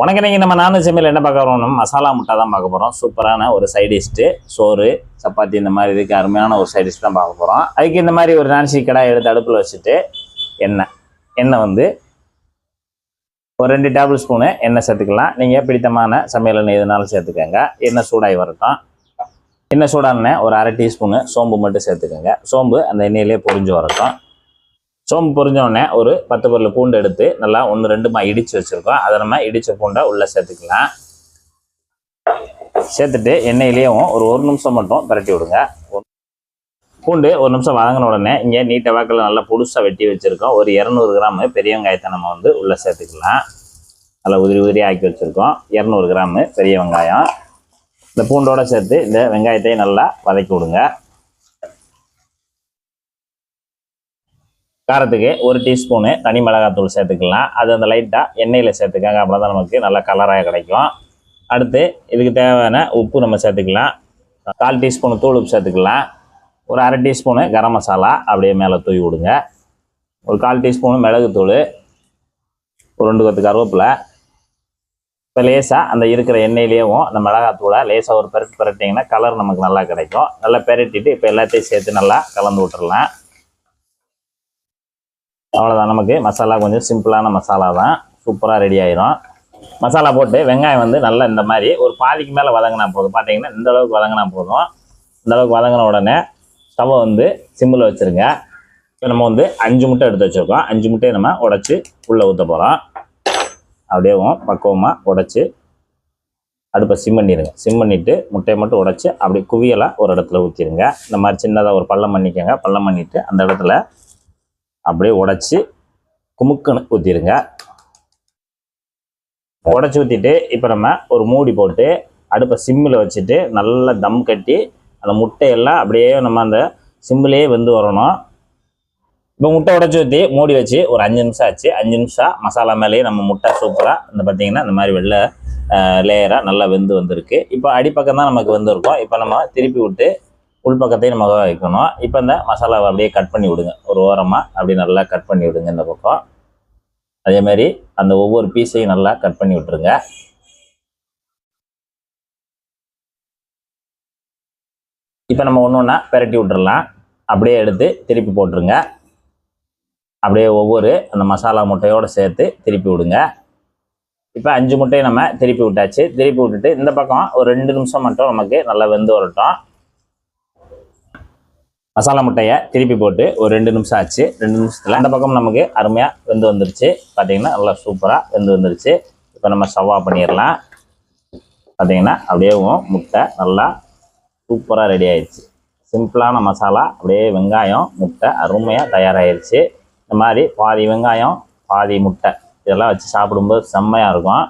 உனக்கு இன்னைக்கு நம்ம நான்வெஜ் சமையல் என்ன பார்க்க போறோம்? நம்ம மசாலா முட்டை தான் பார்க்க போகிறோம். சூப்பரான ஒரு சைடிஷ்ட்டு, சோறு சப்பாத்தி இந்த மாதிரி இதுக்கு அருமையான ஒரு சைடிஷ் தான் பார்க்க போகிறோம். அதுக்கு இந்த மாதிரி ஒரு நான்ஸ்டிக் கடாய் எடுத்து அடுப்பில் வச்சுட்டு எண்ணெய் வந்து ஒரு 2 டேபிள் ஸ்பூனு எண்ணெய் சேர்த்துக்கலாம். நீங்கள் பிடித்தமான சமையல் எண்ணெய் எதுனாலும் சேர்த்துக்கோங்க. எண்ணெய் சூடாகி வரட்டும். எண்ணெய் சூடான ஒரு 1/2 டீஸ்பூனு சோம்பு மட்டும் சேர்த்துக்கோங்க. சோம்பு அந்த எண்ணெயிலே பொரிஞ்சு வரட்டும். சோம்பு பொரிஞ்சோடனே ஒரு 10 பல்லு பூண்டு எடுத்து நல்லா 1-2 இடித்து வச்சுருக்கோம். அதை நம்ம இடித்த பூண்டை உள்ளே சேர்த்துக்கலாம். சேர்த்துட்டு எண்ணெயிலேயும் ஒரு நிமிஷம் மட்டும் பரட்டி விடுங்க. பூண்டு 1 நிமிஷம் வதங்கின உடனே இங்கே நீட்டை வாக்கில் நல்லா புதுசாக வெட்டி வச்சுருக்கோம். ஒரு 200 கிராம் பெரிய வெங்காயத்தை நம்ம வந்து உள்ளே சேர்த்துக்கலாம். நல்லா உதிரி ஆக்கி வச்சுருக்கோம். 200 கிராம் பெரிய வெங்காயம் இந்த பூண்டோடு சேர்த்து இந்த வெங்காயத்தை நல்லா வதக்கி விடுங்க. காரத்துக்கு 1 டீஸ்பூனு தனி மிளகாத்தூள் சேர்த்துக்கலாம். அது அந்த லைட்டாக எண்ணெயில் சேர்த்துக்காங்க. அப்படின்னா தான் நமக்கு நல்லா கலராக கிடைக்கும். அடுத்து இதுக்கு தேவையான உப்பு நம்ம சேர்த்துக்கலாம். 1/4 டீஸ்பூனு தூள் உப்பு சேர்த்துக்கலாம். ஒரு 1/2 டீஸ்பூனு கரம் மசாலா அப்படியே மேலே தூவி விடுங்க. ஒரு 1/4 டீஸ்பூனு மிளகுத்தூள், ஒரு 2 கொத்து கருவேப்பிலை. இப்போ லேசாக அந்த இருக்கிற எண்ணெயிலேயும் அந்த மிளகாத்தூளை லேசாக ஒரு பெரட்டிங்கன்னா கலர் நமக்கு நல்லா கிடைக்கும். நல்லா பெரட்டிட்டு இப்போ எல்லாத்தையும் சேர்த்து நல்லா கலந்து விட்டுறலாம். அவ்வளோதான், நமக்கு மசாலா கொஞ்சம் சிம்பிளான மசாலா தான், சூப்பராக ரெடி ஆயிரும். மசாலா போட்டு வெங்காயம் வந்து நல்லா இந்த மாதிரி ஒரு பாதிக்கு மேலே வதங்கினா போதும். பார்த்தீங்கன்னா இந்த அளவுக்கு வதங்கினா போதும். இந்த அளவுக்கு வதங்கின உடனே ஸ்டவ்வை வந்து சிம்மில் வச்சுருங்க. இப்போ நம்ம வந்து 5 முட்டை எடுத்து வச்சுருக்கோம். 5 முட்டையை நம்ம உடச்சி உள்ளே ஊற்ற போகிறோம். அப்படியே பக்குவமாக உடச்சி அடுப்பை சிம் பண்ணிடுங்க. சிம் பண்ணிவிட்டு முட்டையை மட்டும் உடச்சி அப்படி குவியலாக ஒரு இடத்துல ஊற்றிடுங்க. இந்த மாதிரி சின்னதாக ஒரு பள்ளம் பண்ணிக்கோங்க. பள்ளம் பண்ணிவிட்டு அந்த இடத்துல அப்படியே உடச்சி குமுக்குன்னு ஊற்றிடுங்க. உடச்சி ஊற்றிட்டு இப்போ நம்ம ஒரு மூடி போட்டு அடுப்பை சிம்மில் வச்சுட்டு நல்லா தம் கட்டி அந்த முட்டையெல்லாம் அப்படியே நம்ம அந்த சிம்மிலேயே வெந்து வரணும். இப்போ முட்டை உடச்சி ஊற்றி மூடி வச்சு ஒரு 5 நிமிஷம் ஆச்சு. 5 நிமிஷம் மசாலா மேலேயே நம்ம முட்டை சூப்பராக இந்த பார்த்திங்கன்னா இந்த மாதிரி வெள்ளை லேயராக நல்லா வெந்து வந்திருக்கு. இப்போ அடிப்பக்கம் தான் நமக்கு வெந்திருக்கும். இப்போ நம்ம திருப்பி விட்டு உள்பக்கத்தையும் நம்ம வைக்கணும். இப்போ இந்த மசாலாவை அப்படியே கட் பண்ணி விடுங்க. ஒரு ஓரமாக அப்படி நல்லா கட் பண்ணி விடுங்க. இந்த பக்கம் அதேமாதிரி அந்த ஒவ்வொரு பீஸையும் நல்லா கட் பண்ணி விட்டுருங்க. இப்போ நம்ம ஒன்றா பெரட்டி விட்டுறலாம். அப்படியே எடுத்து திருப்பி போட்டுருங்க. அப்படியே ஒவ்வொரு அந்த மசாலா முட்டையோடு சேர்த்து திருப்பி விடுங்க. இப்போ 5 முட்டையை நம்ம திருப்பி விட்டாச்சு. திருப்பி விட்டுட்டு இந்த பக்கம் ஒரு 2 நிமிஷம் மட்டும் நமக்கு நல்லா வெந்து வரட்டும். மசாலா முட்டையை திருப்பி போட்டு ஒரு 2 நிமிஷம் ஆச்சு. 2 நிமிஷத்தில் அந்த பக்கம் நமக்கு அருமையாக வெந்து வந்துருச்சு. பார்த்திங்கன்னா நல்லா சூப்பராக வெந்து வந்துருச்சு. இப்போ நம்ம ஸ்டவ் ஆஃப் பண்ணிடலாம். பார்த்திங்கன்னா அப்படியே முட்டை நல்லா சூப்பராக ரெடி ஆயிடுச்சு. சிம்பிளான மசாலா அப்படியே வெங்காயம் முட்டை அருமையாக தயாராகிடுச்சு. இந்த மாதிரி பாதி வெங்காயம் பாதி முட்டை இதெல்லாம் வச்சு சாப்பிடும்போது செம்மையாக இருக்கும்.